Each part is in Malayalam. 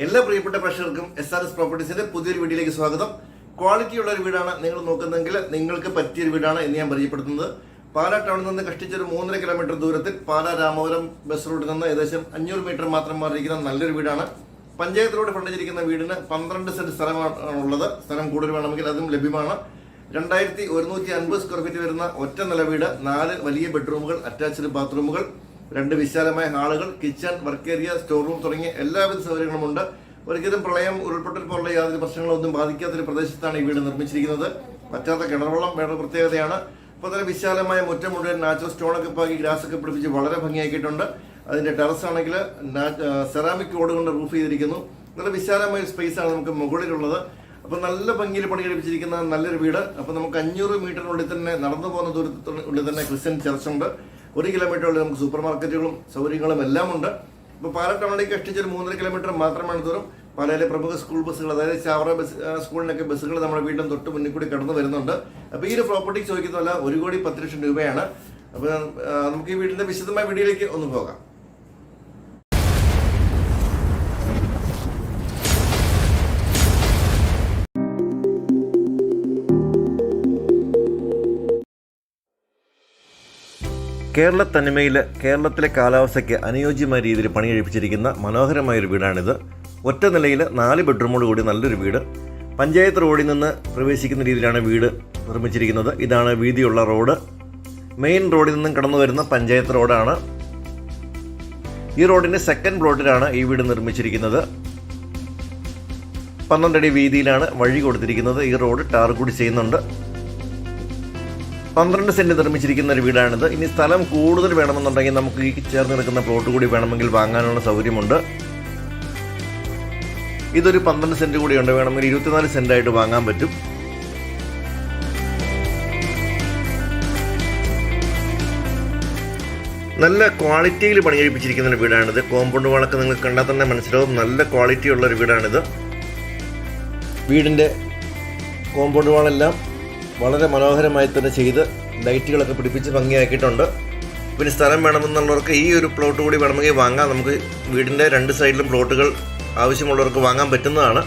എല്ലാ പ്രിയപ്പെട്ട പ്രേക്ഷകർക്കും SRS പ്രോപ്പർട്ടീസിന്റെ പുതിയൊരു വീഡിയോയിലേക്ക് സ്വാഗതം. ക്വാളിറ്റിയുള്ള ഒരു വീടാണ് നിങ്ങൾ നോക്കുന്നതെങ്കിൽ നിങ്ങൾക്ക് പറ്റിയൊരു വീടാണ് എന്ന് ഞാൻ പരിചയപ്പെടുത്തുന്നത്. പാലാ ടൗണിൽ നിന്ന് കഷ്ടിച്ചൊരു 3.5 കിലോമീറ്റർ ദൂരത്തിൽ പാലാ രാമപുരം ബസ് റൂട്ടിൽ നിന്ന് ഏകദേശം 500 മീറ്റർ മാത്രം മാറിയിരിക്കുന്ന നല്ലൊരു വീടാണ്. പഞ്ചായത്ത് റോഡ് ഫ്രണ്ടിച്ചിരിക്കുന്ന വീടിന് 12 സെന്റ് സ്ഥലമാണുള്ളത്. സ്ഥലം കൂടുതൽ വേണമെങ്കിൽ അതും ലഭ്യമാണ്. 2150 സ്ക്വയർ ഫീറ്റ് വരുന്ന ഒറ്റ നില വീട്, 4 വലിയ ബെഡ്റൂമുകൾ, അറ്റാച്ച്ഡ് ബാത്റൂമുകൾ, 2 വിശാലമായ ഹാളുകൾ, kitchen, work area, store room തുടങ്ങിയ എല്ലാവിധ സൗകര്യങ്ങളുമുണ്ട്. ഒരിക്കലും പ്രളയം, ഉരുൾപൊട്ടൽ പോലുള്ള യാതൊരു പ്രശ്നങ്ങളൊന്നും ബാധിക്കാത്തൊരു പ്രദേശത്താണ് ഈ വീട് നിർമ്മിച്ചിരിക്കുന്നത്. പറ്റാത്ത കിണർവെള്ളം വേറെ പ്രത്യേകതയാണ്. അപ്പോൾ തന്നെ വിശാലമായ മുറ്റം മുഴുവൻ നാച്ചുറൽ സ്റ്റോണൊക്കെ പാകി ഗ്രാസൊക്കെ പിടിപ്പിച്ച് വളരെ ഭംഗിയാക്കിയിട്ടുണ്ട്. അതിൻ്റെ ടെറസ് ആണെങ്കിൽ സെറാമിക് ഓട് കൊണ്ട് റൂഫ് ചെയ്തിരിക്കുന്നു. നല്ല വിശാലമായ സ്പേസ് ആണ് നമുക്ക് മുകളിലുള്ളത്. അപ്പോൾ നല്ല ഭംഗിയിൽ പണി കഴിപ്പിച്ചിരിക്കുന്ന നല്ലൊരു വീട്. അപ്പോൾ നമുക്ക് 500 മീറ്ററിനുള്ളിൽ തന്നെ നടന്നു പോകുന്ന ദൂരത്തിനുള്ളിൽ തന്നെ ക്രിസ്ത്യൻ ചർച്ചുണ്ട്. 1 കിലോമീറ്ററിൽ നമുക്ക് സൂപ്പർ മാർക്കറ്റുകളും സൗകര്യങ്ങളും എല്ലാം ഉണ്ട്. ഇപ്പോൾ പാലാ ടൗണിലേക്ക് കഷ്ടിച്ചൊരു 3.5 കിലോമീറ്റർ മാത്രമാണ് ദൂരം. പാലയിലെ പ്രമുഖ സ്കൂൾ ബസ്സുകൾ, അതായത് ചാവറ ബസ് സ്കൂളിനൊക്കെ ബസ്സുകൾ നമ്മുടെ വീടിന് തൊട്ട് മുന്നിൽ കൂടി കടന്നു വരുന്നുണ്ട്. അപ്പോൾ ഈ ഒരു പ്രോപ്പർട്ടി ചോദിക്കുന്നതല്ല 1,10,00,000 രൂപയാണ്. അപ്പോൾ നമുക്ക് ഈ വീടിൻ്റെ വിശദമായ വീഡിയോയിലേക്ക് ഒന്ന് പോകാം. കേരള തനിമയിൽ കേരളത്തിലെ കാലാവസ്ഥയ്ക്ക് അനുയോജ്യമായ രീതിയിൽ പണി കഴിപ്പിച്ചിരിക്കുന്ന മനോഹരമായൊരു വീടാണിത്. ഒറ്റ നിലയിൽ 4 ബെഡ്റൂമോട് കൂടി നല്ലൊരു വീട്. പഞ്ചായത്ത് റോഡിൽ നിന്ന് പ്രവേശിക്കുന്ന രീതിയിലാണ് വീട് നിർമ്മിച്ചിരിക്കുന്നത്. ഇതാണ് വീതിയുള്ള റോഡ്. മെയിൻ റോഡിൽ നിന്നും കടന്നു വരുന്ന പഞ്ചായത്ത് റോഡാണ്. ഈ റോഡിൻ്റെ സെക്കൻഡ് പ്ലോട്ടിലാണ് ഈ വീട് നിർമ്മിച്ചിരിക്കുന്നത്. 12 അടി വീതിയിലാണ് വഴി കൊടുത്തിരിക്കുന്നത്. ഈ റോഡ് ടാർ കൂടി ചെയ്യുന്നുണ്ട്. 12 സെന്റ് നിർമ്മിച്ചിരിക്കുന്ന ഒരു വീടാണിത്. ഇനി സ്ഥലം കൂടുതൽ വേണമെന്നുണ്ടെങ്കിൽ നമുക്ക് ഈ ചേർന്ന് നിൽക്കുന്ന പ്ലോട്ട് കൂടി വേണമെങ്കിൽ വാങ്ങാനുള്ള സൗകര്യമുണ്ട്. ഇതൊരു 12 സെന്റ് കൂടി ഉണ്ട്. വേണമെങ്കിൽ 24 സെന്റായിട്ട് വാങ്ങാൻ പറ്റും. നല്ല ക്വാളിറ്റിയിൽ പണി കഴിപ്പിച്ചിരിക്കുന്ന ഒരു വീടാണിത്. കോമ്പൗണ്ട് വാളൊക്കെ നിങ്ങൾക്ക് കണ്ടാൽ തന്നെ മനസ്സിലാവും. നല്ല ക്വാളിറ്റി ഉള്ള ഒരു വീടാണിത്. വീടിൻ്റെ കോമ്പൗണ്ട് വാളെല്ലാം വളരെ മനോഹരമായി തന്നെ ചെയ്ത് ലൈറ്റുകളൊക്കെ പിടിപ്പിച്ച് ഭംഗിയാക്കിയിട്ടുണ്ട്. പിന്നെ സ്ഥലം വേണമെന്നുള്ളവർക്ക് ഈ ഒരു പ്ലോട്ട് കൂടി വേണമെങ്കിൽ വാങ്ങാം. നമുക്ക് വീടിൻ്റെ 2 സൈഡിലും പ്ലോട്ടുകൾ ആവശ്യമുള്ളവർക്ക് വാങ്ങാൻ പറ്റുന്നതാണ്.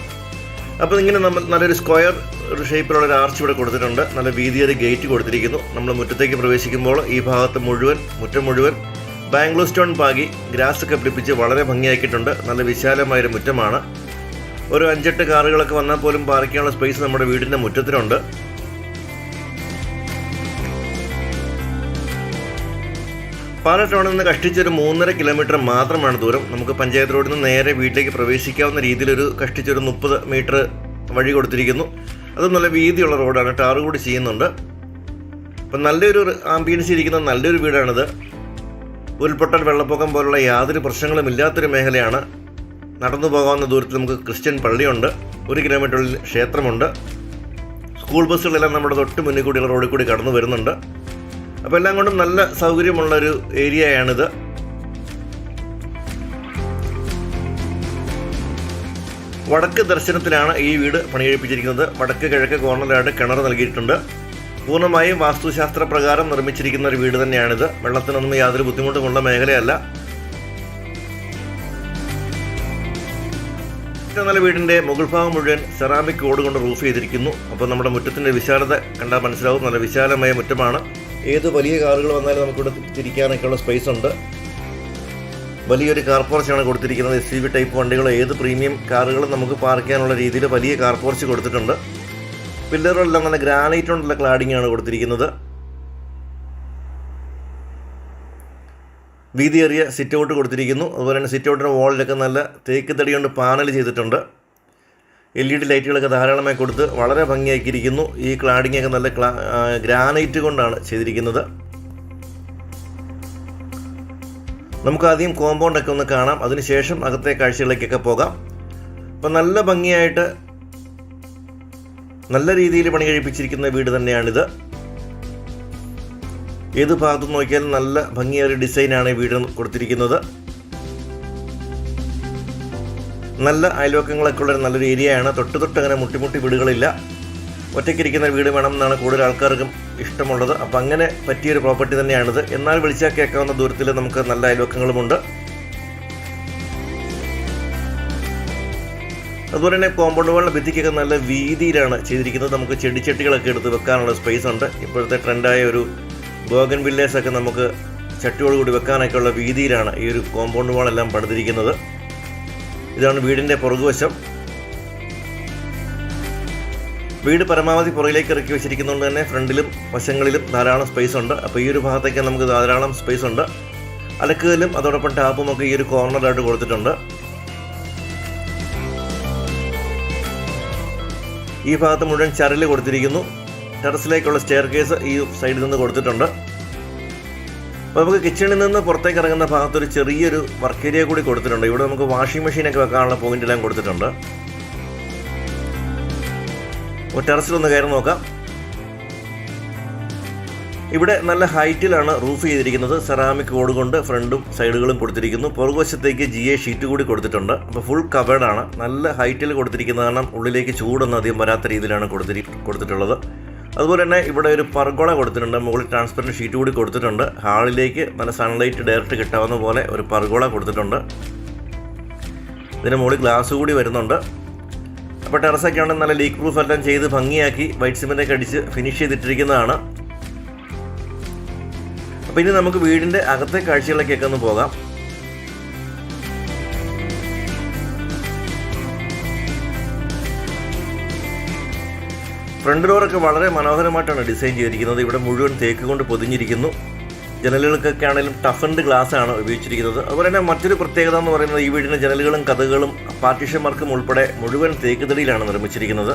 അപ്പോൾ ഇങ്ങനെ നമ്മൾ നല്ലൊരു സ്ക്വയർ ഒരു ഷേപ്പിലുള്ള ഒരു ആർച്ച് ഇവിടെ കൊടുത്തിട്ടുണ്ട്. നല്ല വീതിയൊരു ഗേറ്റ് കൊടുത്തിരിക്കുന്നു. നമ്മൾ മുറ്റത്തേക്ക് പ്രവേശിക്കുമ്പോൾ ഈ ഭാഗത്ത് മുറ്റം മുഴുവൻ ബാംഗ്ലൂർ സ്റ്റോൺ പാകി ഗ്രാസൊക്കെ പിടിപ്പിച്ച് വളരെ ഭംഗിയാക്കിയിട്ടുണ്ട്. നല്ല വിശാലമായൊരു മുറ്റമാണ്. ഒരു 5-8 കാറുകളൊക്കെ വന്നാൽ പോലും പാർക്ക് ചെയ്യാനുള്ള സ്പേസ് നമ്മുടെ വീടിൻ്റെ മുറ്റത്തിനുണ്ട്. പാലാ ടൗണിൽ നിന്ന് കഷ്ടിച്ചൊരു 3.5 കിലോമീറ്റർ മാത്രമാണ് ദൂരം. നമുക്ക് പഞ്ചായത്ത് റോഡിൽ നിന്ന് നേരെ വീട്ടിലേക്ക് പ്രവേശിക്കാവുന്ന രീതിയിലൊരു കഷ്ടിച്ചൊരു 30 മീറ്റർ വഴി കൊടുത്തിരിക്കുന്നു. അതും നല്ല വീതിയുള്ള റോഡാണ്. ടാർ കൂടി ചെയ്യുന്നുണ്ട്. അപ്പം നല്ലൊരു ആംബിയൻസ് ഇരിക്കുന്ന നല്ലൊരു വീടാണിത്. ഉരുൾപൊട്ടൽ, വെള്ളപ്പൊക്കം പോലുള്ള യാതൊരു പ്രശ്നങ്ങളും ഇല്ലാത്തൊരു മേഖലയാണ്. നടന്നു പോകാവുന്ന ദൂരത്തിൽ നമുക്ക് ക്രിസ്ത്യൻ പള്ളിയുണ്ട്. 1 കിലോമീറ്ററിൽ ക്ഷേത്രമുണ്ട്. സ്കൂൾ ബസ്സുകളെല്ലാം നമ്മുടെ തൊട്ട് മുന്നിൽ കൂടിയുള്ള റോഡിൽ കൂടി കടന്നു വരുന്നുണ്ട്. അപ്പോൾ എല്ലാം കൊണ്ടും നല്ല സൗകര്യമുള്ളൊരു ഏരിയയാണിത്. വടക്ക് ദർശനത്തിലാണ് ഈ വീട് പണി കഴിപ്പിച്ചിരിക്കുന്നത്. വടക്ക് കിഴക്ക് കോർണറിലായിട്ട് കിണർ നൽകിയിട്ടുണ്ട്. പൂർണ്ണമായും വാസ്തുശാസ്ത്ര പ്രകാരം നിർമ്മിച്ചിരിക്കുന്ന ഒരു വീട് തന്നെയാണിത്. വെള്ളത്തിനൊന്നും യാതൊരു ബുദ്ധിമുട്ടുമുള്ള മേഖലയല്ല. നല്ല വീടിൻ്റെ മുകൾ ഭാഗം മുഴുവൻ സെറാമിക് ഓട് കൊണ്ട് റൂഫ് ചെയ്തിരിക്കുന്നു. അപ്പോൾ നമ്മുടെ മുറ്റത്തിൻ്റെ വിശാലത കണ്ടാൽ മനസ്സിലാവും. നല്ല വിശാലമായ മുറ്റമാണ്. ഏത് വലിയ കാറുകൾ വന്നാലും നമുക്കിവിടെ തിരിക്കാനൊക്കെയുള്ള സ്പേസ് ഉണ്ട്. വലിയൊരു കാർ പോർച്ചാണ് കൊടുത്തിരിക്കുന്നത്. SUV ടൈപ്പ് വണ്ടികൾ, ഏത് പ്രീമിയം കാറുകളും നമുക്ക് പാർക്ക് ചെയ്യാനുള്ള രീതിയിൽ വലിയ കാർ പോർച്ച് കൊടുത്തിട്ടുണ്ട്. പില്ലറുകളെല്ലാം നല്ല ഗ്രാനൈറ്റ് കൊണ്ടുള്ള ക്ലാഡിംഗ് ആണ് കൊടുത്തിരിക്കുന്നത്. വീതിയേറിയ സിറ്റ് ഔട്ട് കൊടുത്തിരിക്കുന്നു. അതുപോലെ തന്നെ സിറ്റ് ഔട്ടിൻ്റെ വാളിലൊക്കെ നല്ല തേക്ക് തടി കൊണ്ട് പാനൽ ചെയ്തിട്ടുണ്ട്. LED ലൈറ്റുകളൊക്കെ ധാരാളമായി കൊടുത്ത് വളരെ ഭംഗിയാക്കിയിരിക്കുന്നു. ഈ ക്ലാഡിങ്ങൊക്കെ നല്ല ഗ്രാനൈറ്റ് കൊണ്ടാണ് ചെയ്തിരിക്കുന്നത്. നമുക്ക് ആദ്യം കോമ്പൗണ്ടൊക്കെ ഒന്ന് കാണാം. അതിനുശേഷം അകത്തെ കാഴ്ചകളിലേക്കൊക്കെ പോകാം. അപ്പം നല്ല ഭംഗിയായിട്ട് നല്ല രീതിയിൽ പണി കഴിപ്പിച്ചിരിക്കുന്ന വീട് തന്നെയാണിത്. ഏത് ഭാഗത്തും നോക്കിയാലും നല്ല ഭംഗിയേറിയ ഡിസൈനാണ് ഈ വീട് കൊടുത്തിരിക്കുന്നത്. നല്ല അയൽവക്കങ്ങളൊക്കെ ഉള്ള നല്ലൊരു ഏരിയയാണ്. തൊട്ട് അങ്ങനെ മുട്ടിമുട്ടി വീടുകളില്ല. ഒറ്റയ്ക്കിരിക്കുന്ന വീട് വേണമെന്നാണ് കൂടുതൽ ആൾക്കാർക്കും ഇഷ്ടമുള്ളത്. അപ്പം അങ്ങനെ പറ്റിയൊരു പ്രോപ്പർട്ടി തന്നെയാണിത്. എന്നാൽ വിളിച്ചാൽ കേൾക്കാവുന്ന ദൂരത്തിൽ നമുക്ക് നല്ല അയൽവക്കങ്ങളുമുണ്ട്. അതുപോലെ തന്നെ കോമ്പൗണ്ട് വാളിൻ്റെ ഭിത്തിക്കൊക്കെ നല്ല വീതിയിലാണ് ചെയ്തിരിക്കുന്നത്. നമുക്ക് ചെടിച്ചട്ടികളൊക്കെ എടുത്ത് വെക്കാനുള്ള സ്പേസ് ഉണ്ട്. ഇപ്പോഴത്തെ ട്രെൻഡായ ഒരു ബോഗൻ വില്ലേഴ്സൊക്കെ നമുക്ക് ചട്ടിയോട് കൂടി വെക്കാനൊക്കെ ഉള്ള വീതിയിലാണ് ഈ ഒരു കോമ്പൗണ്ട് വാളെല്ലാം പണിതിരിക്കുന്നത്. ഇതാണ് വീടിൻ്റെ പുറകുവശം. വീട് പരമാവധി പുറകിലേക്ക് ഇറക്കി വെച്ചിരിക്കുന്നതുകൊണ്ട് തന്നെ ഫ്രണ്ടിലും വശങ്ങളിലും ധാരാളം സ്പേസ് ഉണ്ട്. അപ്പോൾ ഈ ഒരു ഭാഗത്തേക്ക് നമുക്ക് ധാരാളം സ്പേസ് ഉണ്ട്. അലക്കുകല്ലും അതോടൊപ്പം ടാപ്പും ഒക്കെ ഈ ഒരു കോർണറായിട്ട് കൊടുത്തിട്ടുണ്ട്. ഈ ഭാഗത്ത് മുഴുവൻ ചരല് കൊടുത്തിരിക്കുന്നു. ടെറസിലേക്കുള്ള സ്റ്റെയർ കേസ് ഈ സൈഡിൽ നിന്ന് കൊടുത്തിട്ടുണ്ട്. അപ്പോൾ നമുക്ക് കിച്ചണിൽ നിന്ന് പുറത്തേക്ക് ഇറങ്ങുന്ന ഭാഗത്തൊരു ചെറിയൊരു വർക്ക് ഏരിയ കൂടി കൊടുത്തിട്ടുണ്ട്. ഇവിടെ നമുക്ക് വാഷിംഗ് മെഷീനൊക്കെ വെക്കാനുള്ള പോയിന്റ് എല്ലാം കൊടുത്തിട്ടുണ്ട്. അപ്പോൾ ടെറസിലൊന്ന് കയറി നോക്കാം. ഇവിടെ നല്ല ഹൈറ്റിലാണ് റൂഫ് ചെയ്തിരിക്കുന്നത്. സെറാമിക് ബോർഡ് കൊണ്ട് ഫ്രണ്ടും സൈഡുകളും കൊടുത്തിരിക്കുന്നു. പുറകുവശത്തേക്ക് GA ഷീറ്റ് കൂടി കൊടുത്തിട്ടുണ്ട്. അപ്പോൾ ഫുൾ കവേർഡാണ്. നല്ല ഹൈറ്റിൽ കൊടുത്തിരിക്കുന്ന കാരണം ഉള്ളിലേക്ക് ചൂടൊന്നും അധികം വരാത്ത രീതിയിലാണ് കൊടുത്തിട്ടുള്ളത്. അതുപോലെ തന്നെ ഇവിടെ ഒരു പർഗോള കൊടുത്തിട്ടുണ്ട്. മുകളിൽ ട്രാൻസ്പെറൻറ്റ് ഷീറ്റ് കൂടി കൊടുത്തിട്ടുണ്ട്. ഹാളിലേക്ക് നല്ല സൺലൈറ്റ് ഡയറക്റ്റ് കിട്ടാവുന്ന പോലെ ഒരു പർഗോള കൊടുത്തിട്ടുണ്ട്. ഇതിന് മുകളിൽ ഗ്ലാസ് കൂടി വരുന്നുണ്ട്. അപ്പോൾ ടെറസൊക്കെ ആണെങ്കിൽ നല്ല ലീക്ക് പ്രൂഫ് എല്ലാം ചെയ്ത് ഭംഗിയാക്കി വൈറ്റ് സിമെൻ്റൊക്കെ അടിച്ച് ഫിനിഷ് ചെയ്തിട്ടിരിക്കുന്നതാണ്. അപ്പോൾ ഇനി നമുക്ക് വീടിൻ്റെ അകത്തെ കാഴ്ചകളിലേക്കൊക്കെ ഒന്ന് പോകാം. ഫ്രണ്ട് ഡോറൊക്കെ വളരെ മനോഹരമായിട്ടാണ് ഡിസൈൻ ചെയ്തിരിക്കുന്നത്. ഇവിടെ മുഴുവൻ തേക്ക് കൊണ്ട് പൊതിഞ്ഞിരിക്കുന്നു. ജനലുകൾക്കൊക്കെ ആണെങ്കിലും ടഫൻഡ് ഗ്ലാസ് ആണ് ഉപയോഗിച്ചിരിക്കുന്നത്. അതുപോലെ തന്നെ മറ്റൊരു പ്രത്യേകത എന്ന് പറയുന്നത് ഈ വീടിൻ്റെ ജനലുകളും കതകുകളും പാർട്ടീഷൻ വർക്കും ഉൾപ്പെടെ മുഴുവൻ തേക്ക് തടിയിലാണ് നിർമ്മിച്ചിരിക്കുന്നത്.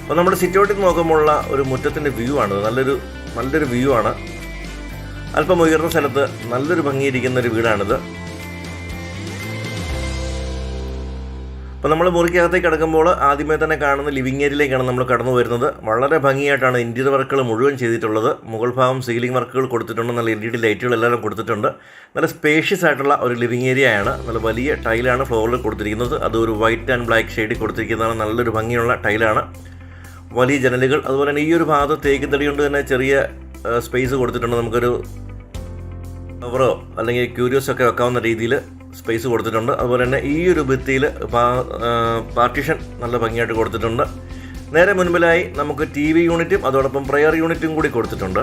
അപ്പോൾ നമ്മുടെ സിറ്റൗട്ടിൽ നോക്കുമ്പോഴുള്ള ഒരു മുറ്റത്തിൻ്റെ വ്യൂ ആണ്. നല്ലൊരു വ്യൂ ആണ്. അല്പം ഉയർന്ന സ്ഥലത്ത് നല്ലൊരു ഭംഗിയിരിക്കുന്ന ഒരു വീടാണിത്. അപ്പോൾ നമ്മൾ മുറിക്കകത്തേക്ക് കിടക്കുമ്പോൾ ആദ്യമേ തന്നെ കാണുന്ന ലിവിങ് ഏരിയയിലേക്കാണ് നമ്മൾ കടന്നു വരുന്നത്. വളരെ ഭംഗിയായിട്ടാണ് ഇൻറ്റീരിയർ വർക്കുകൾ മുഴുവൻ ചെയ്തിട്ടുള്ളത്. മുകൾ ഭാഗം സീലിംഗ് വർക്കുകൾ കൊടുത്തിട്ടുണ്ട്. നല്ല LED ലൈറ്റുകളെല്ലാം കൊടുത്തിട്ടുണ്ട്. നല്ല സ്പേഷ്യസ് ആയിട്ടുള്ള ഒരു ലിവിങ് ഏരിയയാണ്. നല്ല വലിയ ടൈലാണ് ഫ്ലോറിൽ കൊടുത്തിരിക്കുന്നത്. അത് ഒരു വൈറ്റ് ആൻഡ് ബ്ലാക്ക് ഷെയ്ഡിൽ കൊടുത്തിരിക്കുന്നതാണ്. നല്ലൊരു ഭംഗിയുള്ള ടൈലാണ്. വലിയ ജനലുകൾ. അതുപോലെ തന്നെ ഈ ഒരു ഭാഗത്ത് തേക്ക് തടി കൊണ്ട് തന്നെ ചെറിയ സ്പേസ് കൊടുത്തിട്ടുണ്ട്. നമുക്കൊരു കവറോ അല്ലെങ്കിൽ ക്യൂരിയോസ് ഒക്കെ വെക്കാവുന്ന രീതിയിൽ സ്പേസ് കൊടുത്തിട്ടുണ്ട്. അതുപോലെ തന്നെ ഈ ഒരു ഭിത്തിയിൽ പാർട്ടീഷൻ നല്ല ഭംഗിയായിട്ട് കൊടുത്തിട്ടുണ്ട്. നേരെ മുൻപിലായി നമുക്ക് TV യൂണിറ്റും അതോടൊപ്പം പ്രയർ യൂണിറ്റും കൂടി കൊടുത്തിട്ടുണ്ട്.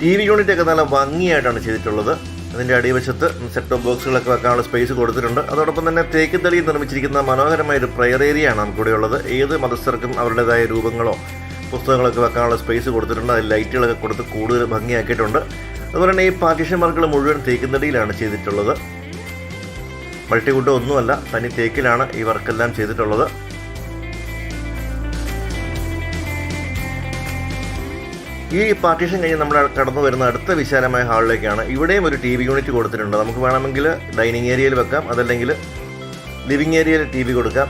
TV യൂണിറ്റൊക്കെ നല്ല ഭംഗിയായിട്ടാണ് ചെയ്തിട്ടുള്ളത്. അതിൻ്റെ അടിവശത്ത് സെറ്റ് ടോപ്പ് ബോക്സുകളൊക്കെ വെക്കാനുള്ള സ്പേസ് കൊടുത്തിട്ടുണ്ട്. അതോടൊപ്പം തന്നെ തേക്ക് തടിയിൽ നിർമ്മിച്ചിരിക്കുന്ന മനോഹരമായൊരു പ്രയർ ഏരിയയാണ് നമുക്കിവിടെ ഉള്ളത്. ഏത് മതസ്ഥർക്കും അവരുടേതായ രൂപങ്ങളോ പുസ്തകങ്ങളൊക്കെ വെക്കാനുള്ള സ്പേസ് കൊടുത്തിട്ടുണ്ട്. അതിൽ ലൈറ്റുകളൊക്കെ കൊടുത്ത് കൂടുതൽ ഭംഗിയാക്കിയിട്ടുണ്ട്. അതുപോലെ തന്നെ ഈ പാർട്ടീഷൻ വർക്കുകൾ മുഴുവൻ തേക്കുതടിയിലാണ് ചെയ്തിട്ടുള്ളത്. മൾട്ടിവുഡ് ഒന്നുമല്ല, തനി തേക്കിലാണ് ഈ വർക്കെല്ലാം ചെയ്തിട്ടുള്ളത്. ഈ പാർട്ടീഷൻ കഴിഞ്ഞ് നമ്മൾ കടന്നു വരുന്ന അടുത്ത വിശാലമായ ഹാളിലേക്കാണ്. ഇവിടെയും ഒരു TV യൂണിറ്റ് കൊടുത്തിട്ടുണ്ട്. നമുക്ക് വേണമെങ്കിൽ ഡൈനിങ് ഏരിയയിൽ വെക്കാം, അതല്ലെങ്കിൽ ലിവിങ് ഏരിയയിൽ TV കൊടുക്കാം.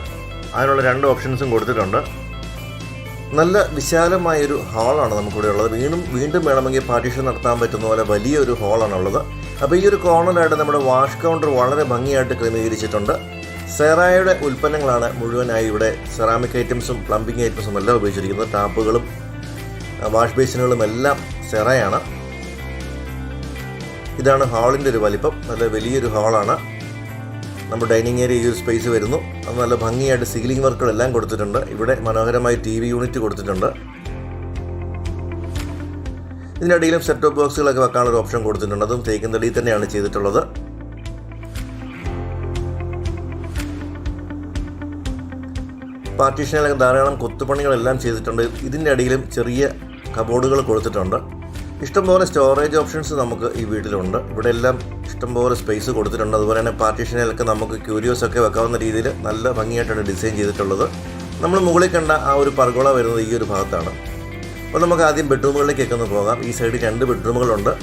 അതിനുള്ള 2 ഓപ്ഷൻസും കൊടുത്തിട്ടുണ്ട്. നല്ല വിശാലമായൊരു ഹാളാണ് നമുക്കിവിടെ ഉള്ളത്. വീണ്ടും വേണമെങ്കിൽ പാർട്ടീഷൻ നടത്താൻ പറ്റുന്ന പോലെ വലിയൊരു ഹാളാണുള്ളത്. അപ്പോൾ ഈ ഒരു കോർണറായിട്ട് നമ്മുടെ വാഷ് കൗണ്ടർ വളരെ ഭംഗിയായിട്ട് ക്രമീകരിച്ചിട്ടുണ്ട്. സെറായുടെ ഉൽപ്പന്നങ്ങളാണ് മുഴുവനായി ഇവിടെ. സെറാമിക് ഐറ്റംസും പ്ലംബിംഗ് ഐറ്റംസും എല്ലാം ഉപയോഗിച്ചിരിക്കുന്നത്. ടാപ്പുകളും വാഷ് ബേസിനുകളും എല്ലാം സെറയാണ്. ഇതാണ് ഹാളിൻ്റെ ഒരു വലിപ്പം. നല്ല വലിയൊരു ഹാളാണ്. നമ്മുടെ ഡൈനിങ് ഏരിയ ഈ ഒരു സ്പേസ് വരുന്നു. അത് നല്ല ഭംഗിയായിട്ട് സീലിംഗ് വർക്കുകളെല്ലാം കൊടുത്തിട്ടുണ്ട്. ഇവിടെ മനോഹരമായി TV യൂണിറ്റ് കൊടുത്തിട്ടുണ്ട്. ഇതിനിടയിലും സെറ്റ് ടോപ്പ് ബോക്സുകളൊക്കെ വെക്കാനൊരു ഓപ്ഷൻ കൊടുത്തിട്ടുണ്ട്. അതും തേക്കിൻ തടിയിൽ തന്നെയാണ് ചെയ്തിട്ടുള്ളത്. പാർട്ടീഷനിലൊക്കെ ധാരാളം കൊത്തുപണികളെല്ലാം ചെയ്തിട്ടുണ്ട്. ഇതിൻ്റെ അടിയിലും ചെറിയ കബോർഡുകൾ കൊടുത്തിട്ടുണ്ട്. ഇഷ്ടംപോലെ സ്റ്റോറേജ് ഓപ്ഷൻസ് നമുക്ക് ഈ വീട്ടിലുണ്ട്. ഇവിടെ എല്ലാം ഇഷ്ടംപോലെ സ്പേസ് കൊടുത്തിട്ടുണ്ട്. അതുപോലെ തന്നെ പാർട്ടീഷനിലൊക്കെ നമുക്ക് ക്യൂരിയോസൊക്കെ വെക്കാവുന്ന രീതിയിൽ നല്ല ഭംഗിയായിട്ടാണ് ഡിസൈൻ ചെയ്തിട്ടുള്ളത്. നമ്മൾ മുകളിൽ കണ്ട ആ ഒരു പർഗോള വരുന്നത് ഈ ഒരു ഭാഗത്താണ്. അപ്പോൾ നമുക്ക് ആദ്യം ബെഡ്റൂമുകളിലേക്കൊക്കെ ഒന്ന് പോകാം. ഈ സൈഡിൽ 2 ബെഡ്റൂമുകളുണ്ട്.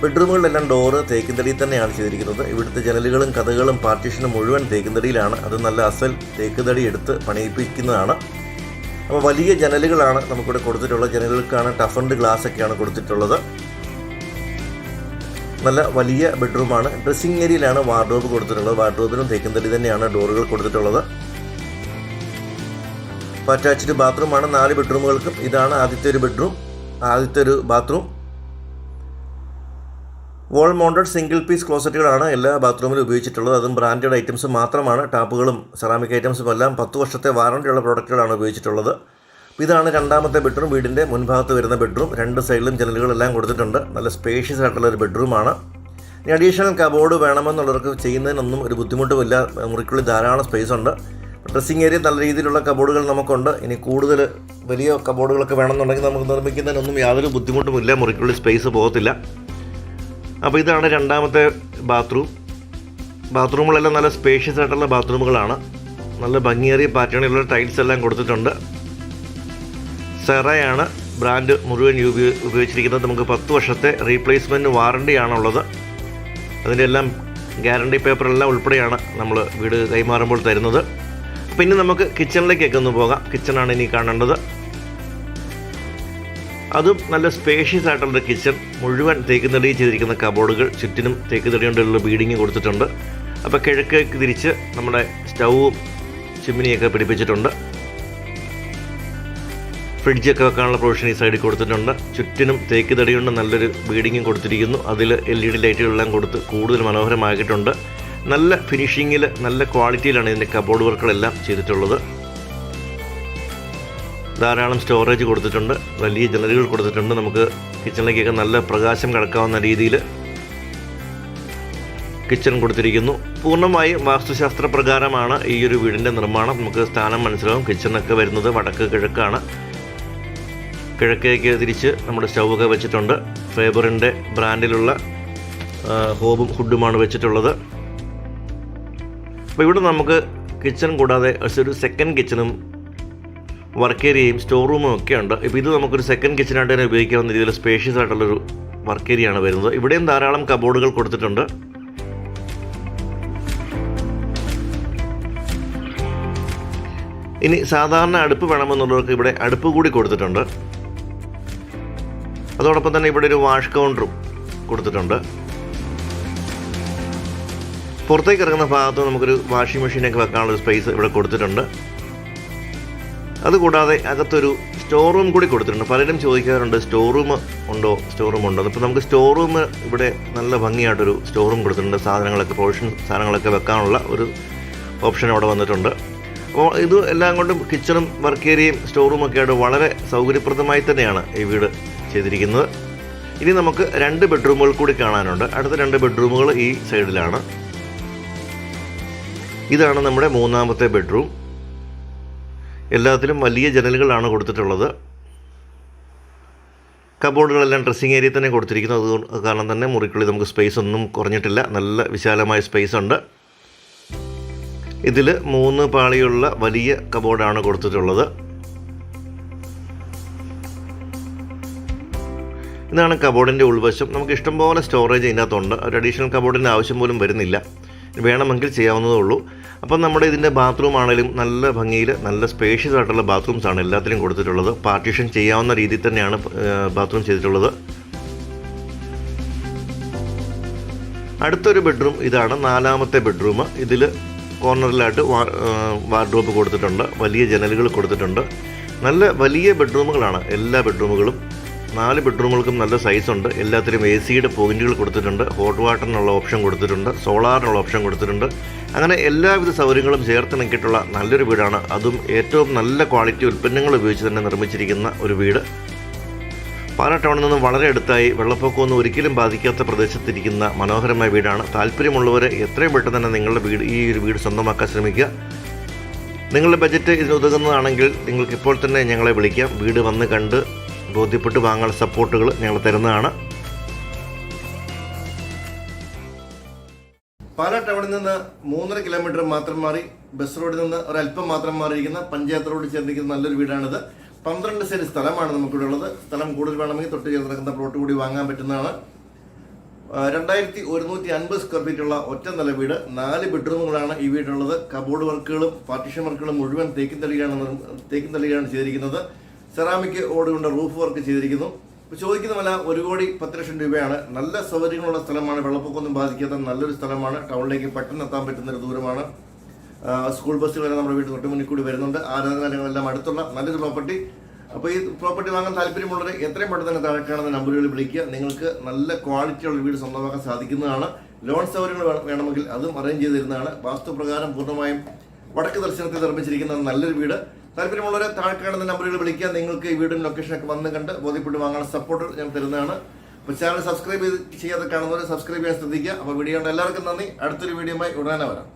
ബെഡ്റൂമുകളിലെല്ലാം ഡോറ് തേക്കിൻ തടിയിൽ തന്നെയാണ് ചെയ്തിരിക്കുന്നത്. ഇവിടുത്തെ ജനലുകളും കതകളും പാർട്ടീഷനും മുഴുവൻ തേക്കിൻ തടിയിലാണ്. അത് നല്ല അസൽ തേക്ക് തടി എടുത്ത് പണിയിപ്പിക്കുന്നതാണ്. അപ്പോൾ വലിയ ജനലുകളാണ് നമുക്കിവിടെ കൊടുത്തിട്ടുള്ളത്. ജനലുകൾക്കാണ് ടഫൻഡ് ഗ്ലാസ് ഒക്കെയാണ് കൊടുത്തിട്ടുള്ളത്. നല്ല വലിയ ബെഡ്റൂമാണ്. ഡ്രസ്സിംഗ് ഏരിയയിലാണ് വാർഡ്രോബ് കൊടുത്തിട്ടുള്ളത്. വാർഡ്രോബിനും തേക്കിൻ തടി തന്നെയാണ് ഡോറുകൾ കൊടുത്തിട്ടുള്ളത്. അറ്റാച്ച്ഡ് ബാത്റൂമാണ് 4 ബെഡ്റൂമുകൾക്കും. ഇതാണ് ആദ്യത്തെ ഒരു ബെഡ്റൂം, ആദ്യത്തെ ഒരു bathroom. Wall mounted single piece ക്ലോസറ്റുകളാണ് എല്ലാ ബാത്റൂമിലും ഉപയോഗിച്ചിട്ടുള്ളത്. അതും ബ്രാൻഡഡ് ഐറ്റംസ് മാത്രമാണ്. ടാപ്പുകളും സെറാമിക് ഐറ്റംസും എല്ലാം 10 വർഷത്തെ വാറണ്ടിയുള്ള പ്രോഡക്റ്റുകളാണ് ഉപയോഗിച്ചിട്ടുള്ളത്. ഇതാണ് രണ്ടാമത്തെ ബെഡ്റൂം. വീടിൻ്റെ മുൻഭാഗത്ത് വരുന്ന ബെഡ്റൂം. 2 സൈഡിലും ജനലുകളെല്ലാം കൊടുത്തിട്ടുണ്ട്. നല്ല സ്പേഷ്യസ് ആയിട്ടുള്ള ഒരു ബെഡ്റൂമാണ്. ഇനി അഡീഷണൽ കബോർഡ് വേണമെന്നുള്ളവർക്ക് ചെയ്യുന്നതിനൊന്നും ഒരു ബുദ്ധിമുട്ടുമില്ല. മുറിക്കുള്ളിൽ ധാരാളം സ്പേസ് ഉണ്ട്. ഡ്രസ്സിംഗ് ഏരിയ നല്ല രീതിയിലുള്ള കബോർഡുകൾ നമുക്കുണ്ട്. ഇനി കൂടുതൽ വലിയ കബോർഡുകളൊക്കെ വേണമെന്നുണ്ടെങ്കിൽ നമുക്ക് നിർമ്മിക്കുന്നതിനൊന്നും യാതൊരു ബുദ്ധിമുട്ടുമില്ല. മുറിക്കുള്ളിൽ സ്പേസ് പോകത്തില്ല. അപ്പോൾ ഇതാണ് രണ്ടാമത്തെ ബാത്റൂം. ബാത്റൂമുകളെല്ലാം നല്ല സ്പേഷ്യസ് ആയിട്ടുള്ള ബാത്റൂമുകളാണ്. നല്ല ഭംഗിയേറിയ പാറ്റേണിലുള്ള ടൈൽസ് എല്ലാം കൊടുത്തിട്ടുണ്ട്. സെറയാണ് ബ്രാൻഡ് മുഴുവൻ ഉപയോഗിച്ചിരിക്കുന്നത്. നമുക്ക് 10 വർഷത്തെ റീപ്ലേസ്മെൻറ്റ് വാറണ്ടിയാണുള്ളത്. അതിൻ്റെ എല്ലാം ഗ്യാരണ്ടി പേപ്പറെല്ലാം ഉൾപ്പെടെയാണ് നമ്മൾ വീട് കൈമാറുമ്പോൾ തരുന്നത്. പിന്നെ നമുക്ക് കിച്ചണിലേക്കൊക്കെ ഒന്ന് പോകാം. കിച്ചണാണ് ഇനി കാണേണ്ടത്. അതും നല്ല സ്പേഷ്യസ് ആയിട്ടുള്ളൊരു കിച്ചൺ. മുഴുവൻ തേക്കുതടി ചെയ്തിരിക്കുന്ന കബോർഡുകൾ, ചുറ്റിനും തേക്കുതടി കൊണ്ടുള്ള ബീഡിങ് കൊടുത്തിട്ടുണ്ട്. അപ്പോൾ കിഴക്കേക്ക് തിരിച്ച് നമ്മുടെ സ്റ്റൗവും ചിമ്മിനിയൊക്കെ പിടിപ്പിച്ചിട്ടുണ്ട്. ഫ്രിഡ്ജൊക്കെ വെക്കാനുള്ള പ്രൊവിഷൻ ഈ സൈഡിൽ കൊടുത്തിട്ടുണ്ട്. ചുറ്റിനും തേക്കുതടി കൊണ്ട് നല്ലൊരു ബീഡിങ്ങും കൊടുത്തിരിക്കുന്നു. അതിൽ LED ലൈറ്റുകളെല്ലാം കൊടുത്ത് കൂടുതൽ മനോഹരമാക്കിയിട്ടുണ്ട്. നല്ല ഫിനിഷിങ്ങിൽ, നല്ല ക്വാളിറ്റിയിലാണ് ഇതിൻ്റെ കബോർഡ് വർക്കുകളെല്ലാം ചെയ്തിട്ടുള്ളത്. ധാരാളം സ്റ്റോറേജ് കൊടുത്തിട്ടുണ്ട്. വലിയ ജനലുകൾ കൊടുത്തിട്ടുണ്ട്. നമുക്ക് കിച്ചണിലേക്കൊക്കെ നല്ല പ്രകാശം കടക്കാവുന്ന രീതിയിൽ കിച്ചൺ കൊടുത്തിരിക്കുന്നു. പൂർണ്ണമായും വാസ്തുശാസ്ത്ര പ്രകാരമാണ് ഈ ഒരു വീടിൻ്റെ നിർമ്മാണം. നമുക്ക് സ്ഥാനം മനസ്സിലാവും. കിച്ചണൊക്കെ വരുന്നത് വടക്ക് കിഴക്കാണ്. കിഴക്കേക്ക് തിരിച്ച് നമ്മുടെ സ്റ്റൗവൊക്കെ വെച്ചിട്ടുണ്ട്. ഫേബറിൻ്റെ ബ്രാൻഡിലുള്ള ഹോബും ഹുഡുമാണ് വെച്ചിട്ടുള്ളത്. അപ്പോൾ ഇവിടെ നമുക്ക് കിച്ചൺ കൂടാതെ ഒരു സെക്കൻഡ് കിച്ചണും വർക്ക് ഏരിയയും സ്റ്റോർ റൂമും ഒക്കെ ഉണ്ട്. ഇപ്പോൾ ഇത് നമുക്കൊരു സെക്കൻഡ് കിച്ചണായിട്ട് തന്നെ ഉപയോഗിക്കാവുന്ന രീതിയിൽ സ്പേഷ്യസ് ആയിട്ടുള്ളൊരു വർക്ക് ഏരിയയാണ് വരുന്നത്. ഇവിടെയും ധാരാളം കബോർഡുകൾ കൊടുത്തിട്ടുണ്ട്. ഇനി സാധാരണ അടുപ്പ് വേണമെന്നുള്ളവർക്ക് ഇവിടെ അടുപ്പ് കൂടി കൊടുത്തിട്ടുണ്ട്. അതോടൊപ്പം തന്നെ ഇവിടെ ഒരു വാഷ് കൗണ്ടറും കൊടുത്തിട്ടുണ്ട്. പുറത്തേക്ക് ഇറങ്ങുന്ന ഭാഗത്ത് നമുക്കൊരു വാഷിംഗ് മെഷീനൊക്കെ വെക്കാനുള്ള സ്പേസ് ഇവിടെ കൊടുത്തിട്ടുണ്ട്. അതുകൂടാതെ അകത്തൊരു സ്റ്റോർ റൂം കൂടി കൊടുത്തിട്ടുണ്ട്. പലരും ചോദിക്കാറുണ്ട് സ്റ്റോർ റൂം ഉണ്ടോ. അപ്പോൾ നമുക്ക് സ്റ്റോർ റൂം ഇവിടെ നല്ല ഭംഗിയായിട്ടൊരു സ്റ്റോർ റൂം കൊടുത്തിട്ടുണ്ട്. പ്രൊവിഷൻ സാധനങ്ങളൊക്കെ വെക്കാനുള്ള ഒരു ഓപ്ഷൻ അവിടെ വന്നിട്ടുണ്ട്. അപ്പോൾ ഇത് എല്ലാം കൊണ്ടും കിച്ചണും വർക്ക് ഏരിയയും സ്റ്റോർ റൂമൊക്കെ ആയിട്ട് വളരെ സൗകര്യപ്രദമായി തന്നെയാണ് ഈ വീട് ചെയ്തിരിക്കുന്നത്. ഇനി നമുക്ക് 2 ബെഡ്റൂമുകൾ കൂടി കാണാനുണ്ട്. അടുത്ത 2 ബെഡ്റൂമുകൾ ഈ സൈഡിലാണ്. ഇതാണ് നമ്മുടെ മൂന്നാമത്തെ ബെഡ്റൂം. എല്ലാത്തിലും വലിയ ജനലുകളാണ് കൊടുത്തിട്ടുള്ളത്. കബോർഡുകളെല്ലാം ഡ്രസ്സിംഗ് ഏരിയ തന്നെ കൊടുത്തിരിക്കുന്നു. അത് കാരണം തന്നെ മുറിക്കുള്ളിൽ നമുക്ക് സ്പേസ് ഒന്നും കുറഞ്ഞിട്ടില്ല. നല്ല വിശാലമായ സ്പേസ് ഉണ്ട്. ഇതിൽ 3 പാളിയുള്ള വലിയ കബോർഡാണ് കൊടുത്തിട്ടുള്ളത്. ഇതാണ് കബോർഡിൻ്റെ ഉൾവശം. നമുക്ക് ഇഷ്ടംപോലെ സ്റ്റോറേജ് ഇതിനകത്തുണ്ട്. ഒരു അഡീഷണൽ കബോർഡിൻ്റെ ആവശ്യം പോലും വരുന്നില്ല. വേണമെങ്കിൽ ചെയ്യാവുന്നതേ ഉള്ളൂ. അപ്പം നമ്മുടെ ഇതിൻ്റെ ബാത്റൂം ആണെങ്കിലും നല്ല ഭംഗിയിൽ നല്ല സ്പേഷ്യസ് ആയിട്ടുള്ള ബാത്റൂംസാണ് എല്ലാത്തിലും കൊടുത്തിട്ടുള്ളത്. പാർട്ടീഷൻ ചെയ്യാവുന്ന രീതിയിൽ തന്നെയാണ് ബാത്റൂം ചെയ്തിട്ടുള്ളത്. അടുത്തൊരു ബെഡ്റൂം ഇതാണ്, 4ാമത്തെ ബെഡ്റൂം. ഇതിൽ കോർണറിലായിട്ട് വാർഡ്രോബ് കൊടുത്തിട്ടുണ്ട്. വലിയ ജനലുകൾ കൊടുത്തിട്ടുണ്ട്. നല്ല വലിയ ബെഡ്റൂമുകളാണ് എല്ലാ ബെഡ്റൂമുകളും. 4 ബെഡ്റൂമുകൾക്കും നല്ല സൈസുണ്ട്. എല്ലാത്തിലും AC-യുടെ പോയിന്റുകൾ കൊടുത്തിട്ടുണ്ട്. ഹോട്ട് വാട്ടറിനുള്ള ഓപ്ഷൻ കൊടുത്തിട്ടുണ്ട്. സോളാറിനുള്ള ഓപ്ഷൻ കൊടുത്തിട്ടുണ്ട്. അങ്ങനെ എല്ലാവിധ സൗകര്യങ്ങളും ചേർത്തിണക്കിയിട്ടുള്ള നല്ലൊരു വീടാണ്. അതും ഏറ്റവും നല്ല ക്വാളിറ്റി ഉൽപ്പന്നങ്ങൾ ഉപയോഗിച്ച് തന്നെ നിർമ്മിച്ചിരിക്കുന്ന ഒരു വീട്. പാലാ ടൗണിൽ നിന്നും വളരെ അടുത്തായി, വെള്ളപ്പൊക്കമൊന്നും ഒരിക്കലും ബാധിക്കാത്ത പ്രദേശത്തിരിക്കുന്ന മനോഹരമായ വീടാണ്. താല്പര്യമുള്ളവർ എത്രയും പെട്ടെന്ന് തന്നെ നിങ്ങളുടെ ഈ ഒരു വീട് സ്വന്തമാക്കാൻ ശ്രമിക്കുക. നിങ്ങളുടെ ബജറ്റ് ഇതിന് ഉതകുന്നതാണെങ്കിൽ നിങ്ങൾക്ക് ഇപ്പോൾ തന്നെ ഞങ്ങളെ വിളിക്കാം. വീട് വന്ന് കണ്ട് ബോധ്യപ്പെട്ട് വാങ്ങാനുള്ള സപ്പോർട്ടുകൾ ഞങ്ങൾ തരുന്നതാണ്. പാലാ ടൗണിൽ നിന്ന് 3.5 കിലോമീറ്റർ മാത്രം മാറി, ബസ് റോഡിൽ നിന്ന് ഒരല്പം മാത്രം മാറിയിരിക്കുന്ന പഞ്ചായത്ത് റോഡ് ചേർന്നിരിക്കുന്ന നല്ലൊരു വീടാണിത്. 12 സെന്റ് സ്ഥലമാണ് നമുക്കിവിടെ ഉള്ളത്. സ്ഥലം കൂടുതൽ വേണമെങ്കിൽ തൊട്ട് ചേർന്ന് നടക്കുന്ന പ്ലോട്ട് കൂടി വാങ്ങാൻ പറ്റുന്നതാണ്. 2150 സ്ക്വയർ ഫീറ്റ് ഉള്ള ഒറ്റ നില വീട്. 4 ബെഡ്റൂമുകളാണ് ഈ വീട്ടിലുള്ളത്. കബോർഡ് വർക്കുകളും പാർട്ടീഷൻ വർക്കുകളും മുഴുവൻ തേക്കിൻ തളിയാണ് ചെയ്തിരിക്കുന്നത്. സെറാമിക് ഓട് കൊണ്ട് റൂഫ് വർക്ക് ചെയ്തിരിക്കുന്നു. ഇപ്പോൾ ചോദിക്കുന്ന വില 1,10 ലക്ഷം രൂപയാണ്. നല്ല സൗകര്യങ്ങളുള്ള സ്ഥലമാണ്. വെള്ളപ്പൊക്കമൊന്നും ബാധിക്കാത്ത നല്ലൊരു സ്ഥലമാണ്. ടൗണിലേക്ക് പെട്ടെന്ന് എത്താൻ പറ്റുന്നൊരു ദൂരമാണ്. സ്കൂൾ ബസ്സുകൾ വരെ നമ്മുടെ വീട്ടിൽ തൊട്ട് മുന്നിൽ കൂടി വരുന്നുണ്ട്. ആരാധനാലയങ്ങളെല്ലാം അടുത്തുള്ള നല്ലൊരു പ്രോപ്പർട്ടി. അപ്പോൾ ഈ പ്രോപ്പർട്ടി വാങ്ങാൻ താല്പര്യമുള്ളവർ എത്രയും പെട്ടെന്ന് തന്നെ താഴെ കാണുന്ന നമ്പറുകളിൽ വിളിക്കുക. നിങ്ങൾക്ക് നല്ല ക്വാളിറ്റിയുള്ള വീട് സ്വന്തമാക്കാൻ സാധിക്കുന്നതാണ്. ലോൺ സൗകര്യങ്ങൾ വേണമെങ്കിൽ അതും അറേഞ്ച് ചെയ്ത് തരുന്നതാണ്. വാസ്തുപ്രകാരം പൂർണ്ണമായും വടക്ക് ദർശനത്തിൽ നിർമ്മിച്ചിരിക്കുന്ന നല്ലൊരു വീട്. താല്പര്യമുള്ളവരെ താഴെ കാണുന്ന നമ്പറുകൾ വിളിക്കുക. നിങ്ങൾക്ക് ഈ വീടും ലൊക്കേഷനൊക്കെ വന്ന് കണ്ട് ബോധ്യപ്പെട്ട് വാങ്ങാൻ സപ്പോർട്ട് ഞാൻ തരുന്നതാണ്. അപ്പോൾ ചാനൽ സബ്സ്ക്രൈബ് ചെയ്യാതെ കാണുന്നവരെ സബ്സ്ക്രൈബ് ചെയ്യാൻ ശ്രദ്ധിക്കുക. അപ്പോൾ വീഡിയോ എല്ലാവർക്കും നന്ദി. അടുത്തൊരു വീഡിയോയുമായി ഉടനെ വരാം.